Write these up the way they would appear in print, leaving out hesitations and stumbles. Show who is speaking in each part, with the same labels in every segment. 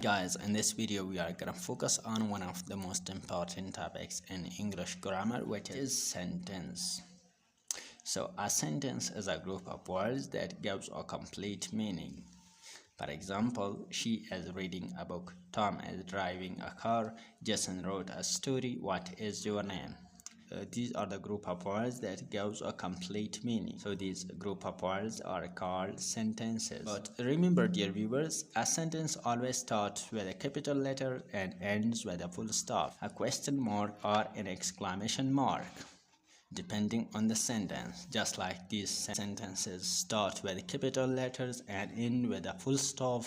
Speaker 1: Guys, in this video we are gonna focus on one of the most important topics in English grammar, which is sentence. So a sentence is a group of words that gives a complete meaning. For example, she is reading a book, Tom is driving a car, Jason wrote a story, what is your name? These are the group of words that gives a complete meaning. So these group of words are called sentences. But remember, dear viewers, a sentence always starts with a capital letter and ends with a full stop, a question mark or an exclamation mark, depending on the sentence. Just like these sentences start with capital letters and end with a full stop,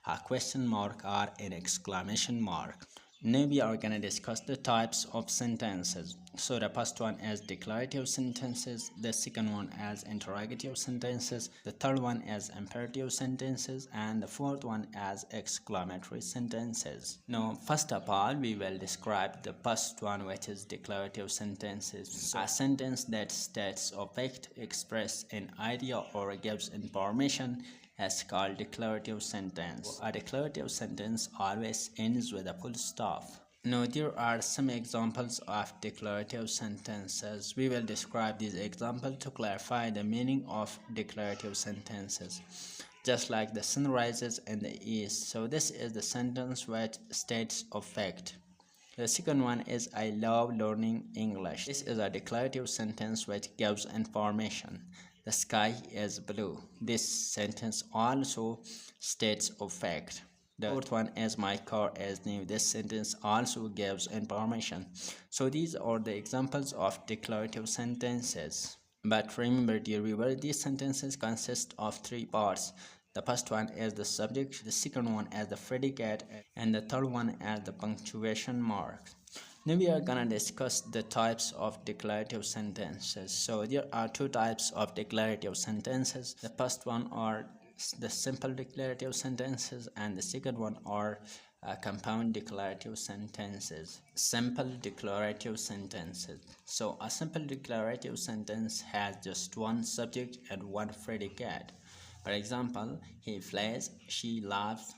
Speaker 1: a question mark or an exclamation mark. Now we are gonna discuss the types of sentences. So the first one is declarative sentences, the second one as interrogative sentences, the third one is imperative sentences, and the fourth one as exclamatory sentences. Now first of all, we will describe the first one, which is declarative sentences. So a sentence that states a fact, expresses an idea, or gives information is called declarative sentence. A declarative sentence always ends with a full stop. Now there are some examples of declarative sentences. We will describe these examples to clarify the meaning of declarative sentences. Just like the sun rises in the east. So this is the sentence which states a fact. The second one is I love learning English. This is a declarative sentence which gives information. The sky is blue. This sentence also states a fact. The fourth one is my car is new. This sentence also gives information. So these are the examples of declarative sentences. But remember, dear viewer, these sentences consist of three parts. The first one is the subject, the second one is the predicate, and the third one is the punctuation mark. Now we are gonna discuss the types of declarative sentences. So there are two types of declarative sentences. The first one are the simple declarative sentences, and the second one are compound declarative sentences. Simple declarative sentences. So a simple declarative sentence has just one subject and one predicate. For example, he plays, she laughs,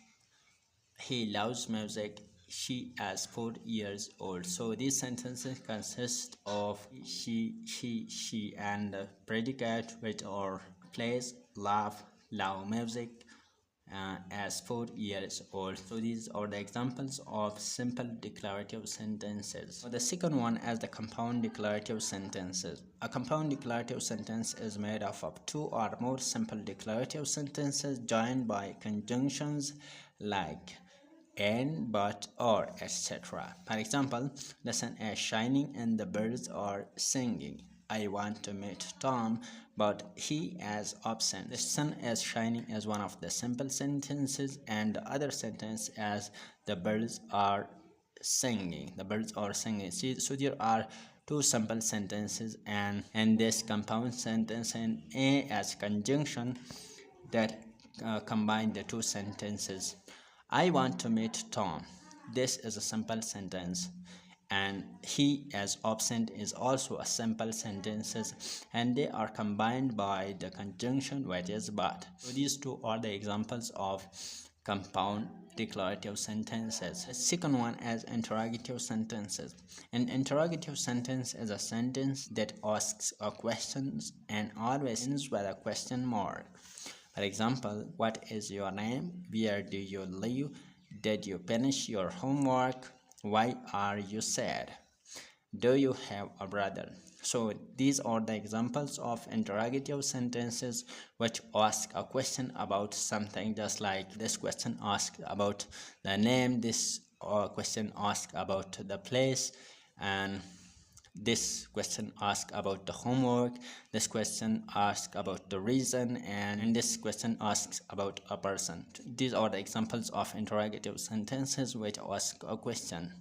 Speaker 1: he loves music, she is 4 years old. So these sentences consist of she and the predicate, which are plays, laugh, love music, as 4 years old. So these are the examples of simple declarative sentences. So the second one is the compound declarative sentences. A compound declarative sentence is made up of two or more simple declarative sentences joined by conjunctions like and, but, or, etc. For example, the sun is shining and the birds are singing. I want to meet Tom, but he is absent. The sun is shining is one of the simple sentences, and the other sentence is the birds are singing. The birds are singing. See, so there are two simple sentences and this compound sentence and a as conjunction that combine the two sentences. I want to meet Tom. This is a simple sentence, and he as absent is also a simple sentence, and they are combined by the conjunction which is but. So these two are the examples of compound declarative sentences. The second one is interrogative sentences. An interrogative sentence is a sentence that asks a question and always ends with a question mark. For example, what is your name? Where do you live? Did you finish your homework? Why are you sad? Do you have a brother? So these are the examples of interrogative sentences which ask a question about something, just like this question asks about the name, this question asks about the place, and this question asks about the homework, this question asks about the reason, and this question asks about a person. These are the examples of interrogative sentences which ask a question.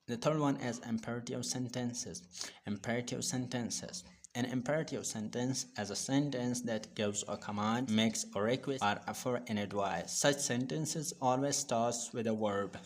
Speaker 1: The third one is imperative sentences. Imperative sentences. An imperative sentence is a sentence that gives a command, makes a request, or offers an advice. Such sentences always start with a verb.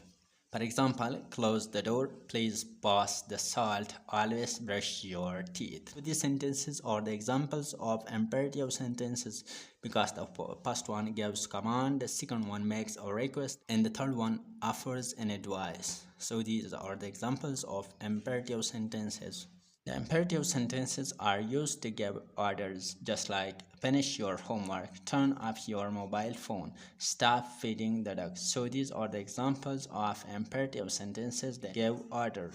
Speaker 1: For example, close the door, please pass the salt, always brush your teeth. So these sentences are the examples of imperative sentences because the first one gives command, the second one makes a request, and the third one offers an advice. So these are the examples of imperative sentences. The imperative sentences are used to give orders, just like finish your homework, turn off your mobile phone, stop feeding the dog. So these are the examples of imperative sentences that give order.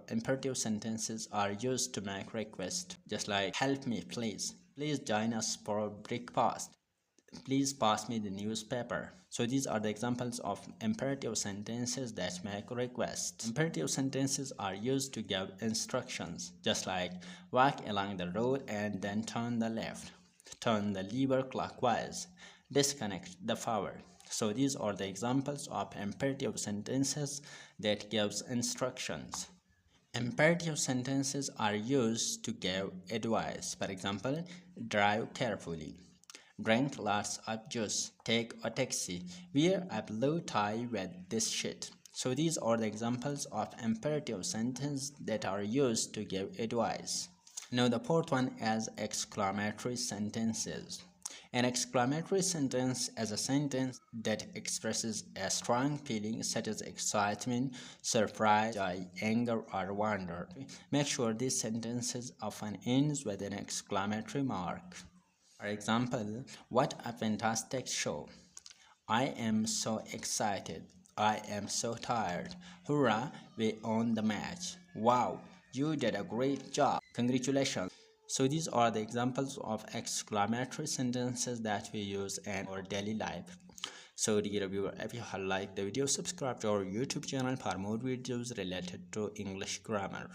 Speaker 1: Imperative sentences are used to make requests, just like help me please. Please join us for breakfast. Please pass me the newspaper. So these are the examples of imperative sentences that make requests. Imperative sentences are used to give instructions, just like walk along the road and then turn the left, turn the lever clockwise, disconnect the power. So these are the examples of imperative sentences that gives instructions. Imperative sentences are used to give advice. For example, drive carefully, drink lots of juice, take a taxi, wear a blue tie with this shit. So these are the examples of imperative sentences that are used to give advice. Now the fourth one is exclamatory sentences. An exclamatory sentence is a sentence that expresses a strong feeling such as excitement, surprise, joy, anger, or wonder. Make sure these sentences often ends with an exclamatory mark. For example, what a fantastic show. I am so excited. I am so tired. Hurrah, we won the match. Wow, you did a great job. Congratulations. So these are the examples of exclamatory sentences that we use in our daily life. So dear viewer, if you have liked the video, subscribe to our YouTube channel for more videos related to English grammar.